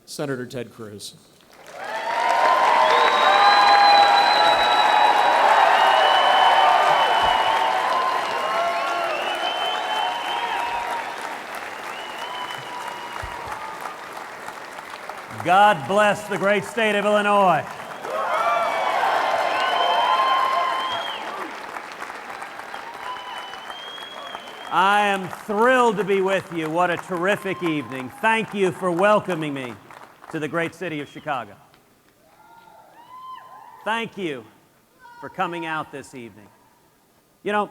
Senator Ted Cruz. God bless the great state of Illinois. I am thrilled to be with you. What a terrific evening. Thank you for welcoming me to the great city of Chicago. Thank you for coming out this evening. You know,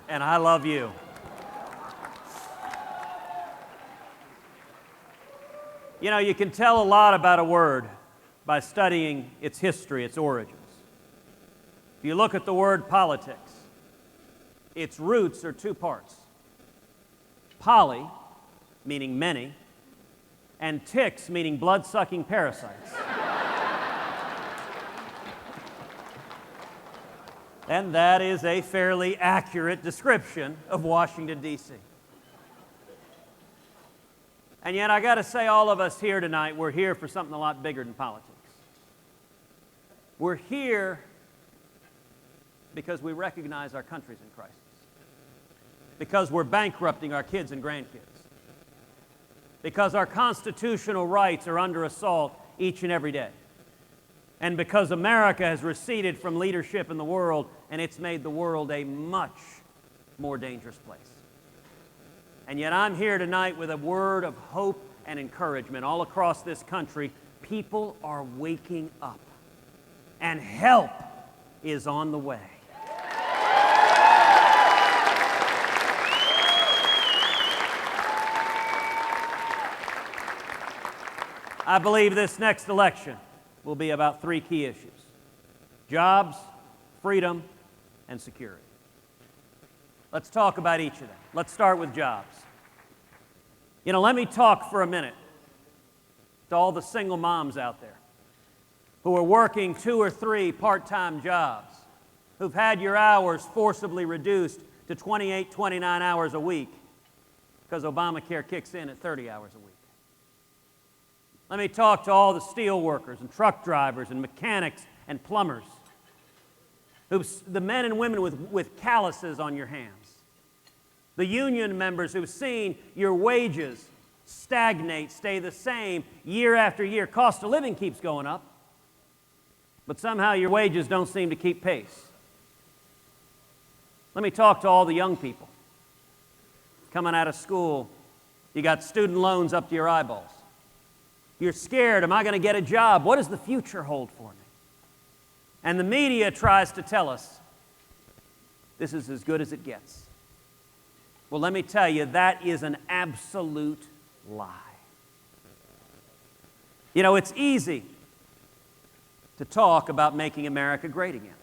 and I love you. You know, you can tell a lot about a word by studying its history, its origins. If you look at the word politics, its roots are two parts. Poly, meaning many, and ticks, meaning blood-sucking parasites. And that is a fairly accurate description of Washington, D.C. And yet, I got to say, all of us here tonight, we're here for something a lot bigger than politics. We're here because we recognize our country's in crisis. Because we're bankrupting our kids and grandkids. Because our constitutional rights are under assault each and every day. And because America has receded from leadership in the world, and it's made the world a much more dangerous place. And yet I'm here tonight with a word of hope and encouragement. All across this country, people are waking up, and help is on the way. I believe this next election will be about three key issues: jobs, freedom, and security. Let's talk about each of them. Let's start with jobs. You know, let me talk for a minute to all the single moms out there who are working 2 or 3 part-time jobs, who've had your hours forcibly reduced to 28, 29 hours a week because Obamacare kicks in at 30 hours a week. Let me talk to all the steel workers and truck drivers and mechanics and plumbers, the men and women with calluses on your hands, the union members who've seen your wages stagnate, stay the same year after year. Cost of living keeps going up, but somehow your wages don't seem to keep pace. Let me talk to all the young people coming out of school. You got student loans up to your eyeballs. You're scared, am I going to get a job? What does the future hold for me? And the media tries to tell us this is as good as it gets. Well, let me tell you, that is an absolute lie. You know, it's easy to talk about making America great again.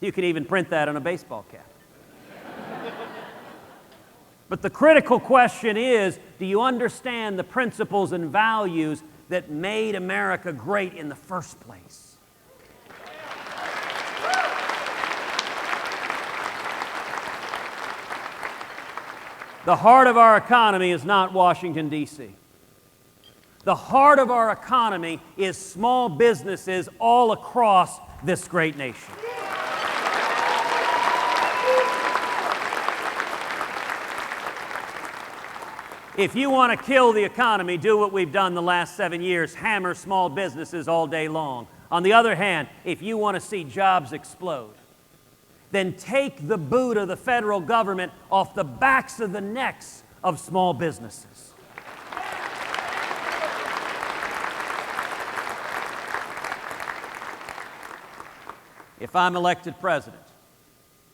You can even print that on a baseball cap. But the critical question is, do you understand the principles and values that made America great in the first place? The heart of our economy is not Washington, D.C. The heart of our economy is small businesses all across this great nation. If you want to kill the economy, do what we've done the last 7 years, hammer small businesses all day long. On the other hand, if you want to see jobs explode, then take the boot of the federal government off the backs of the necks of small businesses. If I'm elected president,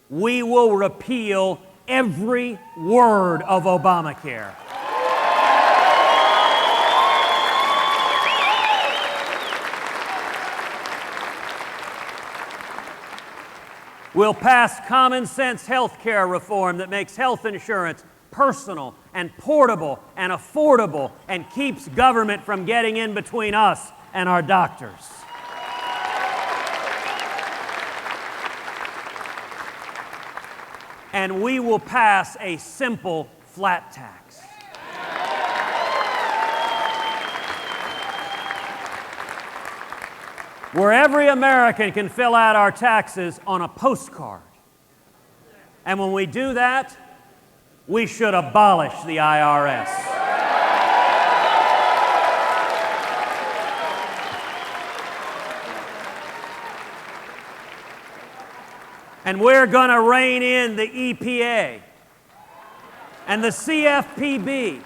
we will repeal every word of Obamacare. We'll pass common sense health care reform that makes health insurance personal and portable and affordable and keeps government from getting in between us and our doctors. And we will pass a simple flat tax. where every American can fill out our taxes on a postcard. And when we do that, we should abolish the IRS. And we're going to rein in the EPA and the CFPB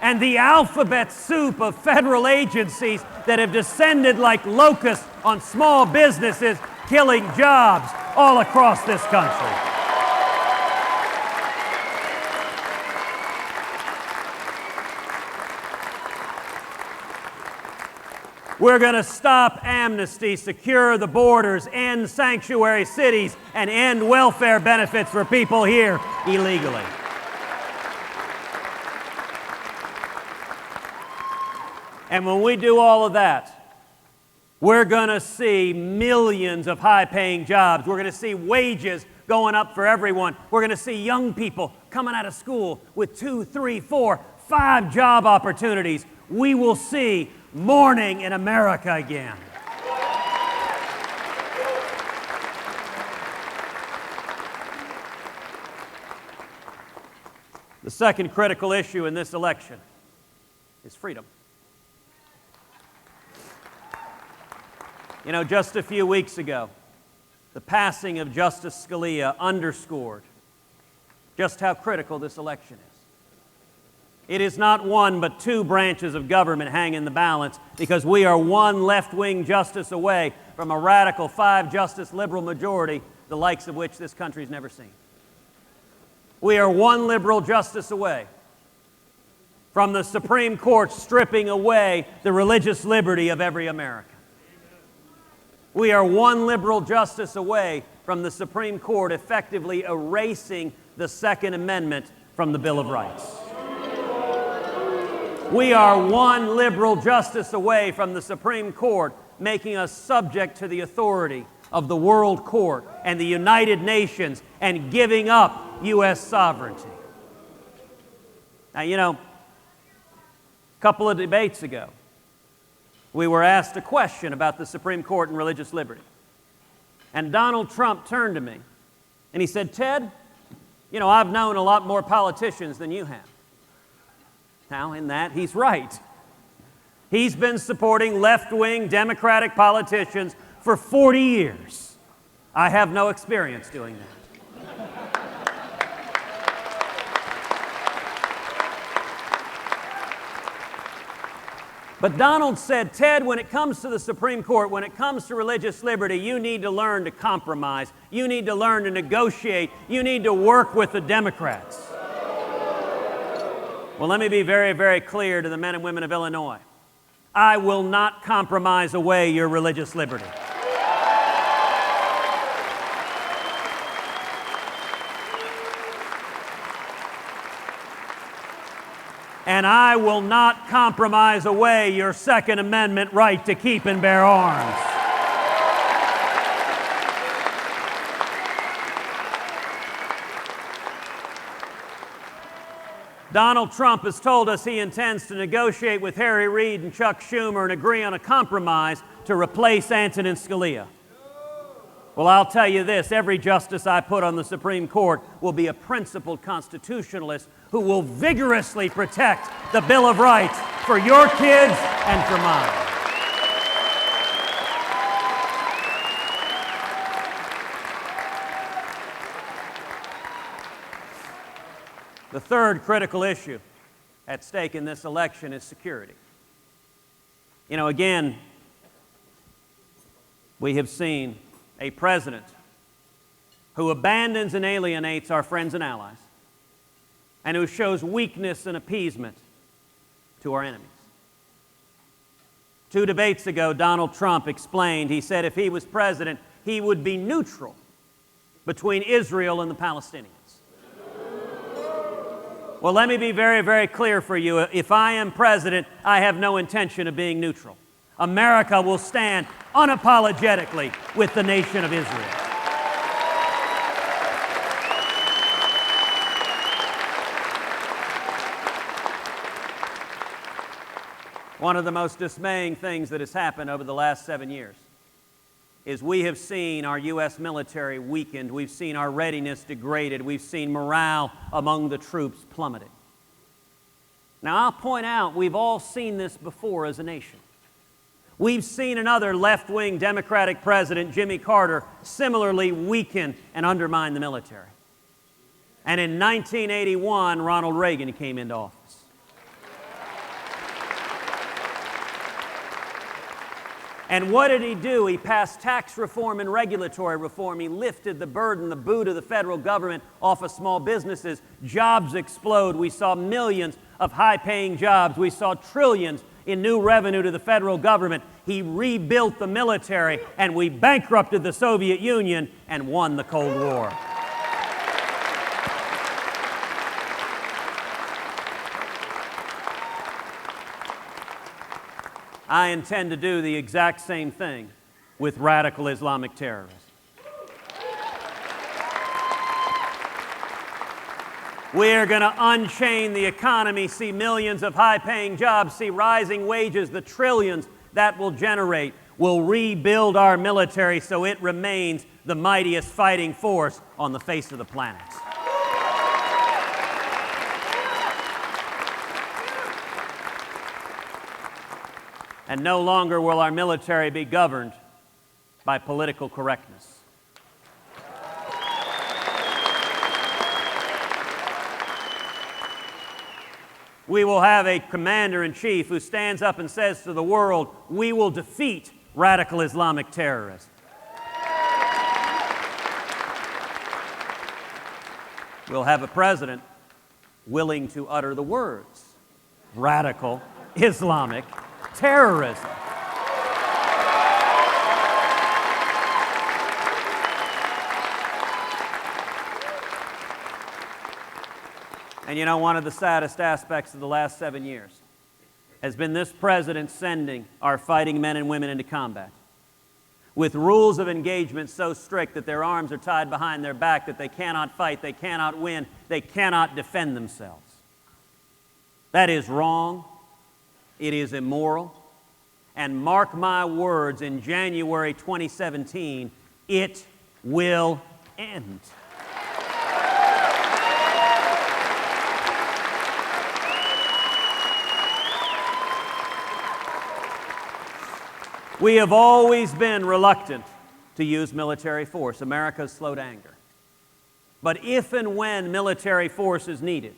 and the alphabet soup of federal agencies that have descended like locusts on small businesses, killing jobs all across this country. We're going to stop amnesty, secure the borders, end sanctuary cities, and end welfare benefits for people here illegally. And when we do all of that, we're going to see millions of high-paying jobs. We're going to see wages going up for everyone. We're going to see young people coming out of school with 2, 3, 4, 5 job opportunities. We will see morning in America again. The second critical issue in this election is freedom. You know, just a few weeks ago, the passing of Justice Scalia underscored just how critical this election is. It is not one but two branches of government hang in the balance, because we are one left-wing justice away from a radical 5-justice liberal majority, the likes of which this country's never seen. We are one liberal justice away from the Supreme Court stripping away the religious liberty of every American. We are one liberal justice away from the Supreme Court effectively erasing the Second Amendment from the Bill of Rights. We are one liberal justice away from the Supreme Court making us subject to the authority of the World Court and the United Nations and giving up U.S. sovereignty. Now, you know, a couple of debates ago, we were asked a question about the Supreme Court and religious liberty. And Donald Trump turned to me and he said, "Ted, you know, I've known a lot more politicians than you have." Now, in that, he's right. He's been supporting left-wing Democratic politicians for 40 years. I have no experience doing that. But Donald said, "Ted, when it comes to the Supreme Court, when it comes to religious liberty, you need to learn to compromise. You need to learn to negotiate. You need to work with the Democrats." Well, let me be very, very clear to the men and women of Illinois. I will not compromise away your religious liberty. And I will not compromise away your Second Amendment right to keep and bear arms. Donald Trump has told us he intends to negotiate with Harry Reid and Chuck Schumer and agree on a compromise to replace Antonin Scalia. Well, I'll tell you this, every justice I put on the Supreme Court will be a principled constitutionalist who will vigorously protect the Bill of Rights for your kids and for mine. The third critical issue at stake in this election is security. You know, again, we have seen a president who abandons and alienates our friends and allies, and who shows weakness and appeasement to our enemies. 2 debates ago, Donald Trump explained, he said if he was president, he would be neutral between Israel and the Palestinians. Well, let me be very, very clear for you. If I am president, I have no intention of being neutral. America will stand unapologetically with the nation of Israel. One of the most dismaying things that has happened over the last 7 years is we have seen our U.S. military weakened. We've seen our readiness degraded. We've seen morale among the troops plummeting. Now, I'll point out, we've all seen this before as a nation. We've seen another left-wing Democratic president, Jimmy Carter, similarly weaken and undermine the military. And in 1981, Ronald Reagan came into office. And what did he do? He passed tax reform and regulatory reform. He lifted the burden, the boot of the federal government off of small businesses. Jobs explode. We saw millions of high-paying jobs. We saw trillions in new revenue to the federal government. He rebuilt the military, and we bankrupted the Soviet Union and won the Cold War. I intend to do the exact same thing with radical Islamic terrorism. We are going to unchain the economy, see millions of high-paying jobs, see rising wages, the trillions that will generate. We'll rebuild our military so it remains the mightiest fighting force on the face of the planet. And no longer will our military be governed by political correctness. We will have a commander-in-chief who stands up and says to the world, we will defeat radical Islamic terrorism. We'll have a president willing to utter the words, radical Islamic terrorism. And you know, one of the saddest aspects of the last 7 years has been this president sending our fighting men and women into combat with rules of engagement so strict that their arms are tied behind their back, that they cannot fight, they cannot win, they cannot defend themselves. That is wrong. It is immoral. And mark my words, in January 2017, it will end. We have always been reluctant to use military force. America's slow to anger. But if and when military force is needed,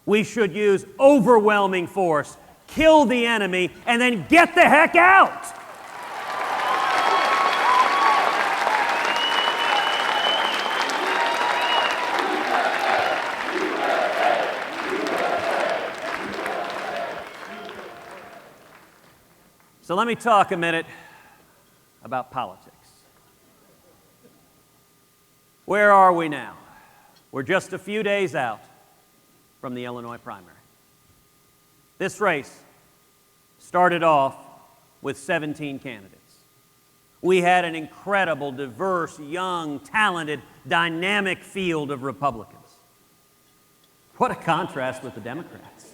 we should use overwhelming force, kill the enemy, and then get the heck out. So let me talk a minute about politics. Where are we now? We're just a few days out from the Illinois primary. This race started off with 17 candidates. We had an incredible, diverse, young, talented, dynamic field of Republicans. What a contrast with the Democrats.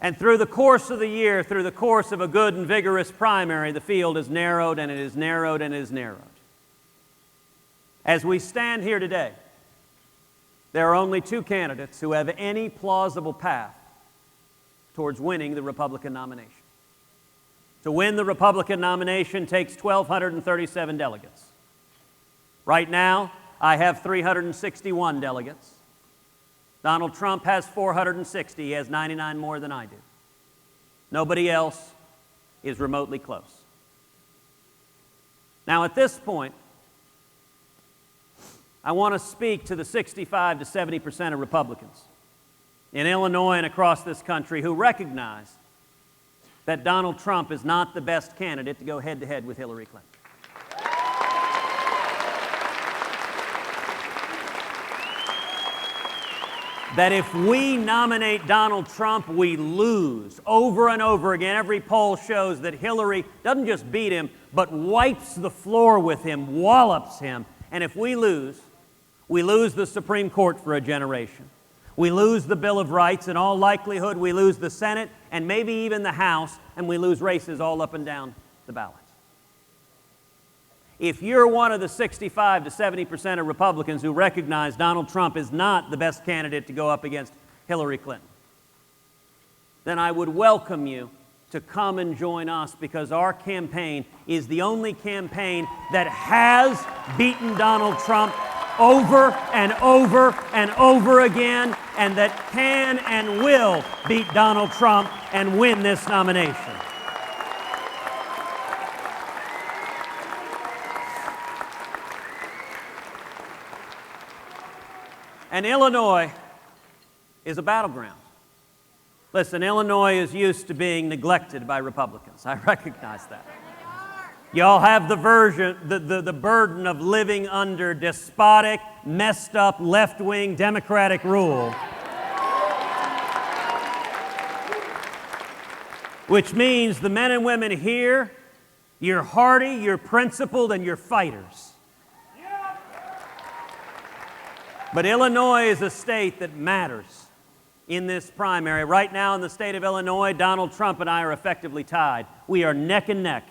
And through the course of the year, through the course of a good and vigorous primary, the field has narrowed and it is narrowed and it is narrowed. As we stand here today, there are only two candidates who have any plausible path towards winning the Republican nomination. To win the Republican nomination takes 1,237 delegates. Right now, I have 361 delegates. Donald Trump has 460. He has 99 more than I do. Nobody else is remotely close. Now, at this point, I want to speak to the 65 to 70% of Republicans in Illinois and across this country who recognize that Donald Trump is not the best candidate to go head-to-head with Hillary Clinton. That if we nominate Donald Trump, we lose. Over and over again, every poll shows that Hillary doesn't just beat him, but wipes the floor with him, wallops him. And if we lose the Supreme Court for a generation. We lose the Bill of Rights. In all likelihood, we lose the Senate and maybe even the House, and we lose races all up and down the ballot. If you're one of the 65 to 70% of Republicans who recognize Donald Trump is not the best candidate to go up against Hillary Clinton, then I would welcome you to come and join us, because our campaign is the only campaign that has beaten Donald Trump over and over and over again, and that can and will beat Donald Trump and win this nomination. And Illinois is a battleground. Listen, Illinois is used to being neglected by Republicans. I recognize that. Y'all have the burden of living under despotic, messed up, left-wing Democratic rule, which means the men and women here, you're hardy, you're principled, and you're fighters. But Illinois is a state that matters in this primary. Right now in the state of Illinois, Donald Trump and I are effectively tied. We are neck and neck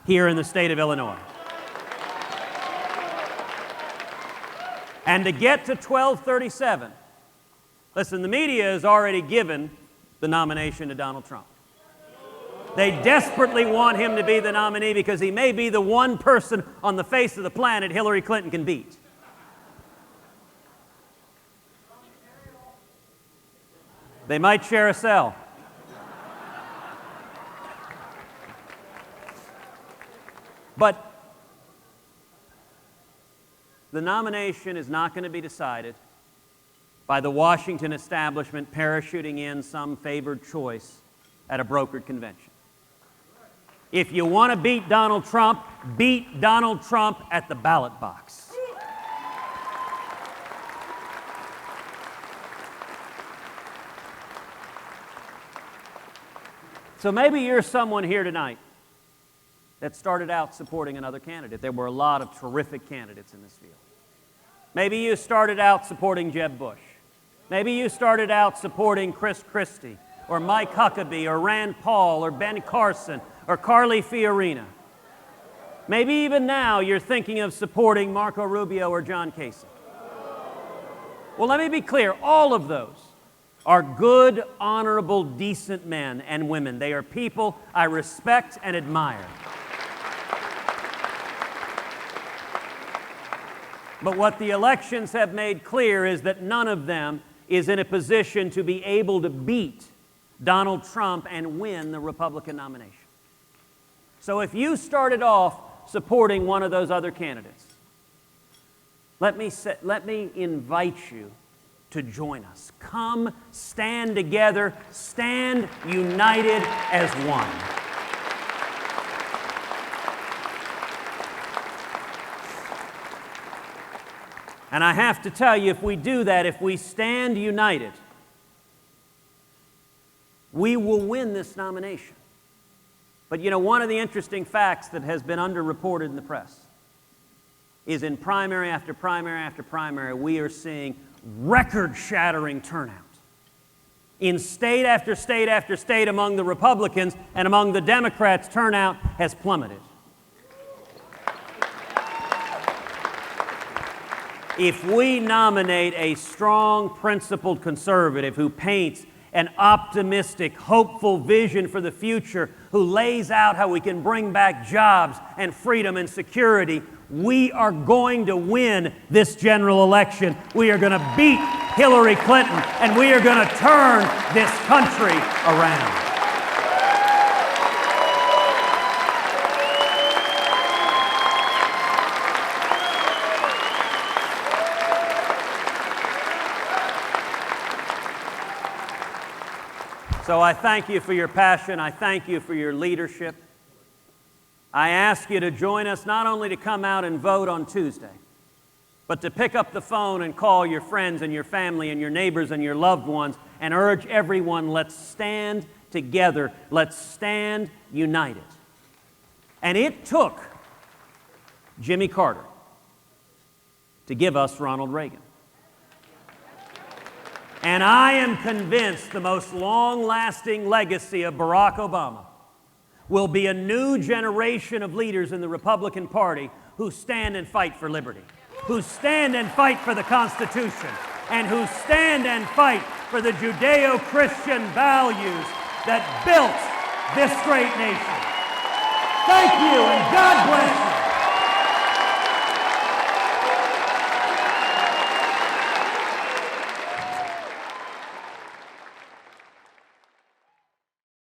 here in the state of Illinois. And to get to 1237, listen, the media has already given the nomination to Donald Trump. They desperately want him to be the nominee because he may be the one person on the face of the planet Hillary Clinton can beat. They might share a cell. But the nomination is not going to be decided by the Washington establishment parachuting in some favored choice at a brokered convention. If you want to beat Donald Trump at the ballot box. So maybe you're someone here tonight that started out supporting another candidate. There were a lot of terrific candidates in this field. Maybe you started out supporting Jeb Bush. Maybe you started out supporting Chris Christie, or Mike Huckabee, or Rand Paul, or Ben Carson, or Carly Fiorina. Maybe even now you're thinking of supporting Marco Rubio or John Kasich. Well, let me be clear, all of those are good, honorable, decent men and women. They are people I respect and admire. But what the elections have made clear is that none of them is in a position to be able to beat Donald Trump and win the Republican nomination. So if you started off supporting one of those other candidates, let me invite you to join us. Come, stand together, stand united as one. And I have to tell you, if we do that, if we stand united, we will win this nomination. But you know, one of the interesting facts that has been underreported in the press is in primary after primary after primary, we are seeing record-shattering turnout. In state after state after state among the Republicans and among the Democrats, turnout has plummeted. If we nominate a strong, principled conservative who paints an optimistic, hopeful vision for the future, who lays out how we can bring back jobs and freedom and security, we are going to win this general election. We are going to beat Hillary Clinton, and we are going to turn this country around. So I thank you for your passion. I thank you for your leadership. I ask you to join us not only to come out and vote on Tuesday, but to pick up the phone and call your friends and your family and your neighbors and your loved ones and urge everyone, let's stand together. Let's stand united. And it took Jimmy Carter to give us Ronald Reagan. And I am convinced the most long-lasting legacy of Barack Obama will be a new generation of leaders in the Republican Party who stand and fight for liberty, who stand and fight for the Constitution, and who stand and fight for the Judeo-Christian values that built this great nation. Thank you, and God bless you.